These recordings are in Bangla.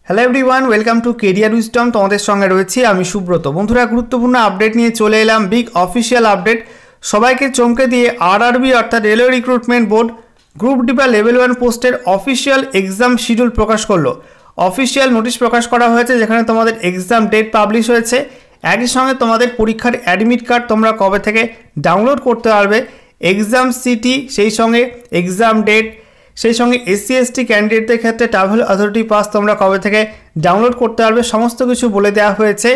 Hello everyone, welcome to career wisdom. তোমাদের সঙ্গে রয়েছি আমি সুব্রত। বন্ধুরা, গুরুত্বপূর্ণ আপডেট নিয়ে চলে এলাম, বিগ অফিসিয়াল আপডেট। সবাইকে চমকে দিয়ে আরআরবি অর্থাৎ railway recruitment board group D বা লেভেল 1 পোস্টের অফিসিয়াল এক্সাম শিডিউল প্রকাশ করলো। অফিসিয়াল নোটিশ প্রকাশ করা হয়েছে, যেখানে তোমাদের এক্সাম ডেট পাবলিশ হয়েছে। একই সঙ্গে তোমাদের পরীক্ষার অ্যাডমিট কার্ড তোমরা কবে থেকে ডাউনলোড করতে পারবে, এক্সাম সিটি, সেই সঙ্গে এক্সাম ডেট, সেই সঙ্গে এসসি এসটি ক্যান্ডিডেটদের ক্ষেত্রে ট্রাভেল অথরিটি পাস তোমরা কবে থেকে ডাউনলোড করতে পারবে, সমস্ত কিছু বলে দেওয়া হয়েছে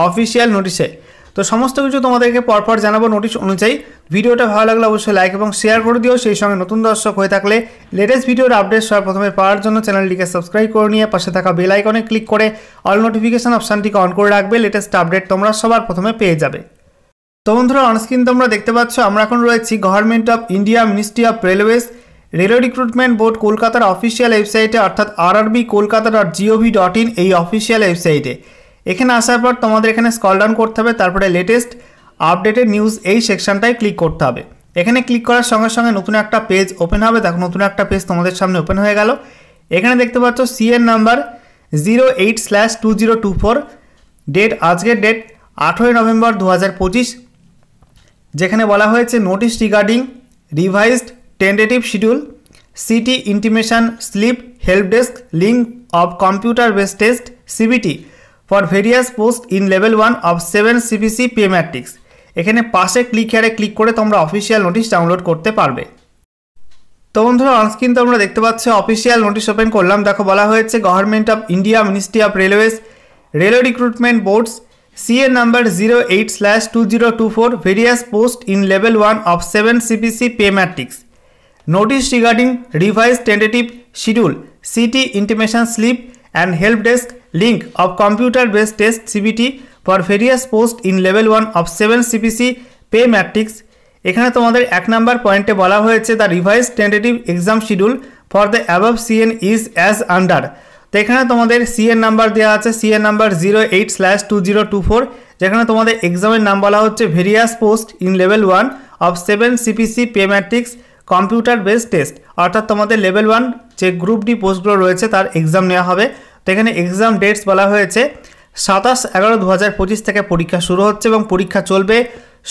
অফিসিয়াল নোটিশে। তো সমস্ত কিছু তোমাদেরকে পরপর জানাবো নোটিশ অনুযায়ী। ভিডিওটা ভালো লাগলে অবশ্যই লাইক এবং শেয়ার করে দিও। সেই সঙ্গে নতুন দর্শক হয়ে থাকলে লেটেস্ট ভিডিওর আপডেট সবার প্রথমে পাওয়ার জন্য চ্যানেলটিকে সাবস্ক্রাইব করে নিয়ে পাশে থাকা বেল আইকনে ক্লিক করে অল নোটিফিকেশন অপশানটিকে অন করে রাখবে। লেটেস্ট আপডেট তোমরা সবার প্রথমে পেয়ে যাবে। তো বন্ধুরা, অনস্ক্রিন তোমরা দেখতে পাচ্ছ আমরা এখন রয়েছি government of India ministry of railways railway recruitment board কলকাতার অফিসিয়াল ওয়েবসাইটে, অর্থাৎ rrbkolkata.gov.in এই অফিসিয়াল ওয়েবসাইটে। এখানে আসার পর তোমাদের এখানে স্ক্রল ডাউন করতে হবে, তারপরে লেটেস্ট আপডেটেড নিউজ এই সেকশনটায় ক্লিক করতে হবে। এখানে ক্লিক করার সঙ্গে সঙ্গে নতুন একটা পেজ ওপেন হবে। দেখো, নতুন একটা পেজ তোমাদের সামনে ওপেন হয়ে গেল। এখানে দেখতে পাচ্ছ সিএন নাম্বার 08/2024, ডেট আজকের ডেট 18 নভেম্বর 2025, যেখানে বলা হয়েছে notice regarding revised tentative schedule city intimation slip help desk link of computer based test CBT for various post in level 1 of 7 CPC pay matrix. এখানে পাশে ক্লিক হেয়ারে ক্লিক করে তোমরা অফিসিয়াল নোটিশ ডাউনলোড করতে পারবে। তো বন্ধুরা, অনস্ক্রিন তোমরা দেখতে পাচ্ছ অফিসিয়াল নোটিশ ওপেন করলাম। দেখো, বলা হয়েছে government of India ministry of railways railway recruitment boards CN number 08/2024, various post in level 1 of 7 CPC pay matrix. Notice regarding revised tentative schedule, CT intimation slip and help desk link of computer based test CBT for various post in level 1 of 7 CPC pay matrix. এখানে তোমাদের 1 নাম্বার পয়েন্টে বলা হয়েছে the revised tentative exam schedule for the above CN is as under. তো এখানে তোমাদের সিএন নাম্বার দেওয়া আছে, সিএন নাম্বার 08/2024, যেখানে তোমাদের এক্সামের নাম বলা হচ্ছে various post in level 1 of 7 CPC pay matrix computer based test, অর্থাৎ তোমাদের লেভেল 1 যে গ্রুপ ডি পোস্টগুলো রয়েছে তার এক্সাম নেওয়া হবে। তো এখানে এক্সাম ডেটস বলা হয়েছে 27/11/2025 থেকে পরীক্ষা শুরু হচ্ছে এবং পরীক্ষা চলবে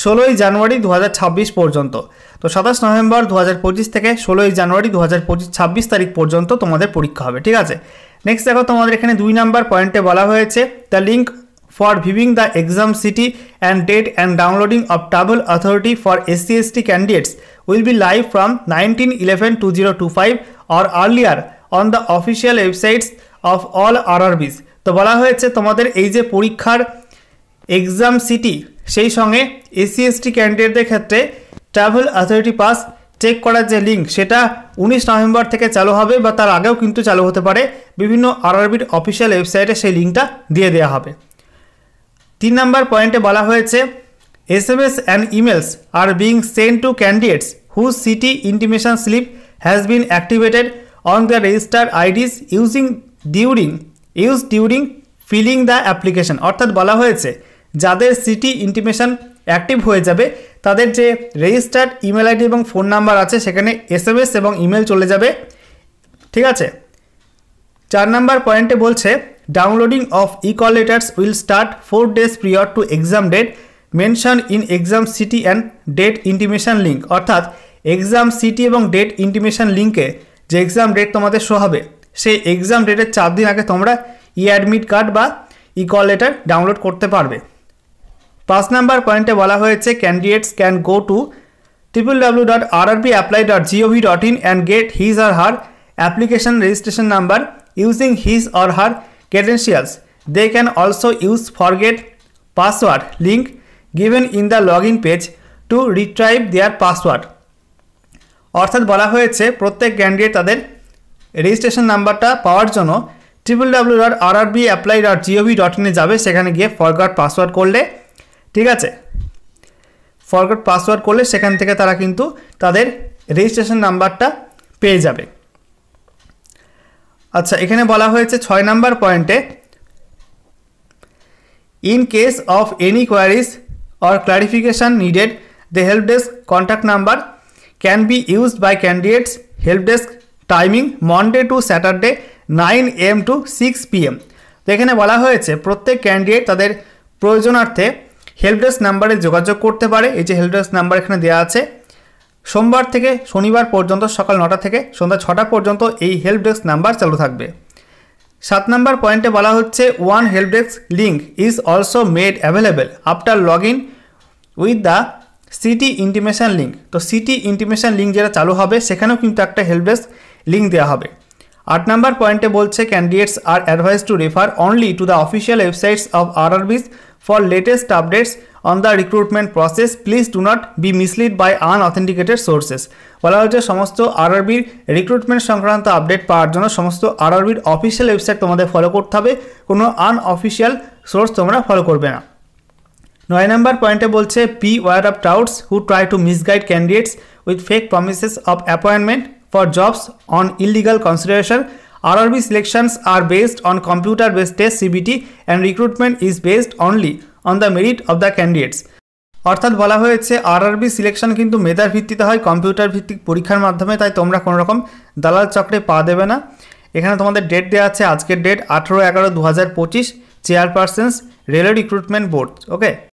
16 জানুয়ারি 2026 পর্যন্ত। তো 27 নভেম্বর 2025 থেকে 16 জানুয়ারি 2026 তারিখ পর্যন্ত তোমাদের পরীক্ষা হবে, ঠিক আছে। নেক্সট দেখো, তোমাদের এখানে 2 নাম্বার পয়েন্টে বলা হয়েছে the link for viewing the exam city and date and downloading of travel authority for SC ST candidates will be live from 19/11/2025 or earlier on the official websites of all RRBs। তো বলা হয়েছে তোমাদের এই যে পরীক্ষার এক্সাম সিটি, সেই সঙ্গে SC ST ক্যান্ডিডেটদের ক্ষেত্রে ট্রাভেল অথরিটি পাস চেক করার যে লিঙ্ক, সেটা 19 নভেম্বর থেকে চালু হবে বা তার আগেও কিন্তু চালু হতে পারে। বিভিন্ন RRBর অফিসিয়াল ওয়েবসাইটে সেই লিঙ্কটা দিয়ে দেওয়া হবে। 3 নাম্বার পয়েন্টে বলা হয়েছে SMS and emails are being sent to candidates whose city intimation slip has been activated on their registered IDs used during filling the application। অর্থাৎ বলা হয়েছে যাদের সিটি ইন্টিমেশন অ্যাক্টিভ হয়ে যাবে তাদের যে রেজিস্টার্ড ইমেল আইডি এবং ফোন নাম্বার আছে সেখানে SMS এবং ইমেল চলে যাবে, ঠিক আছে। 4 নাম্বার পয়েন্টে বলছে downloading of call letters will start 4 days prior to exam date mention in exam city and date intimation link. অর্থাৎ এক্সাম সিটি এবং ডেট ইন্টিমেশন লিঙ্কে যে এক্সাম ডেট তোমাদের শো হবে, সেই এক্সাম ডেটের 4 দিন আগে তোমরা অ্যাডমিট কার্ড বা কল লেটার ডাউনলোড করতে পারবে। 5 নাম্বার পয়েন্টে বলা হয়েছে candidates can go to www.rrbapply.gov.in and get his or her application registration number using his or her credentials. They can also use forget password link given in the login page to retrieve their password। অর্থাৎ বলা হয়েছে প্রত্যেক ক্যান্ডিডেট তাদের রেজিস্ট্রেশন নাম্বারটা পাওয়ার জন্য www.rrbapply.gov.in এ যাবে, সেখানে গিয়ে ফরগট পাসওয়ার্ড করলে, ঠিক আছে, ফরগট পাসওয়ার্ড করলে সেখান থেকে তারা কিন্তু তাদের রেজিস্ট্রেশন নাম্বারটা পেয়ে যাবে। আচ্ছা, এখানে বলা হয়েছে 6 নাম্বার পয়েন্টে in case of any queries or clarification needed the help desk contact number can be used by candidates help desk timing Monday to Saturday 9 AM to 6 PM। এখানে বলা হয়েছে প্রত্যেক ক্যান্ডিডেট তাদের প্রয়োজনার্থে হেল্প ডেস্ক নাম্বারে যোগাযোগ করতে পারে। এই যে হেল্প ডেস্ক নাম্বার এখানে দেওয়া আছে, সোমবার থেকে শনিবার পর্যন্ত সকাল 9টা থেকে সন্ধ্যা 6টা পর্যন্ত এই হেল্প ডেস্ক নাম্বার চালু থাকবে। 7 নম্বর পয়েন্টে বলা হচ্ছে one help desk link is also made available after log in with the city intimation link. তো সিটি ইন্টিমেশন লিঙ্ক যেটা চালু হবে সেখানেও কিন্তু একটা হেল্প ডেস্ক লিঙ্ক দেওয়া হবে। 8 নম্বর পয়েন্টে বলছে candidates are advise to refer only to the official websites of RRBs for latest updates on the recruitment process, please do not be misled by unauthenticated sources. বলা হচ্ছে সমস্ত RRBর রিক্রুটমেন্ট সংক্রান্ত আপডেট পাওয়ার জন্য সমস্ত RRBর অফিসিয়াল ওয়েবসাইট তোমাদের ফলো করতে হবে, কোনো আনঅফিসিয়াল সোর্স তোমরা ফলো করবে না। 9 নম্বর পয়েন্টে বলছে beware of touts who try to misguide candidates with fake promises of appointment for jobs on illegal consideration. RRB selections are based on computer-based test CBT and recruitment is based only on the merit of the candidates. অর্থাৎ বলা হয়েছে RRB সিলেকশন কিন্তু মেধার ভিত্তিতে হয়, কম্পিউটার ভিত্তিক পরীক্ষার মাধ্যমে, তাই তোমরা কোনো রকম দালাল চক্রে পা দেবে না। এখানে তোমাদের ডেট দেওয়া আছে, আজকের ডেট 18/11/2025, চেয়ারপারসনস রেলওয়ে রিক্রুটমেন্ট বোর্ড। ওকে।